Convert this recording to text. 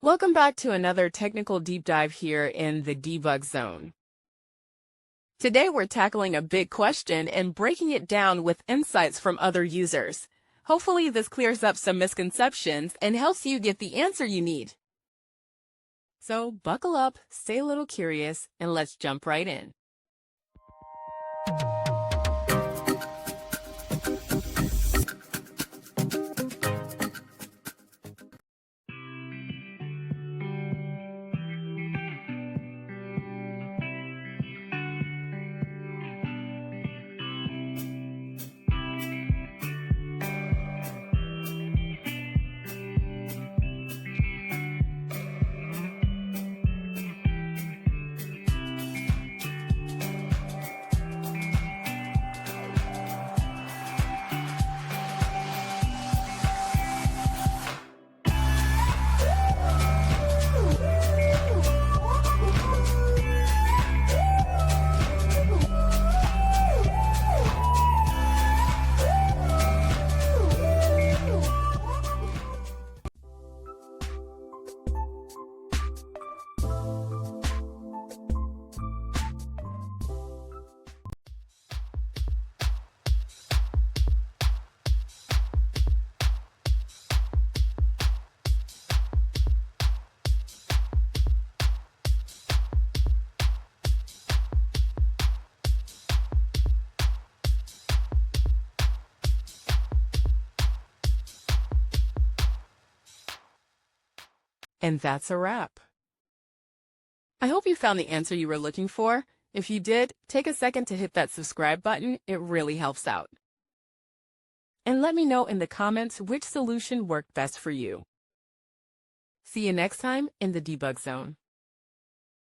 Welcome back to another technical deep dive here in the debug zone. Today we're tackling a big question and breaking it down with insights from other users. Hopefully this clears up some misconceptions and helps you get the answer you need. So buckle up, stay a little curious, and let's jump right in. And that's a wrap. I hope you found the answer you were looking for. If you did, take a second to hit that subscribe button. It really helps out. And let me know in the comments which solution worked best for you. See you next time in the debug zone.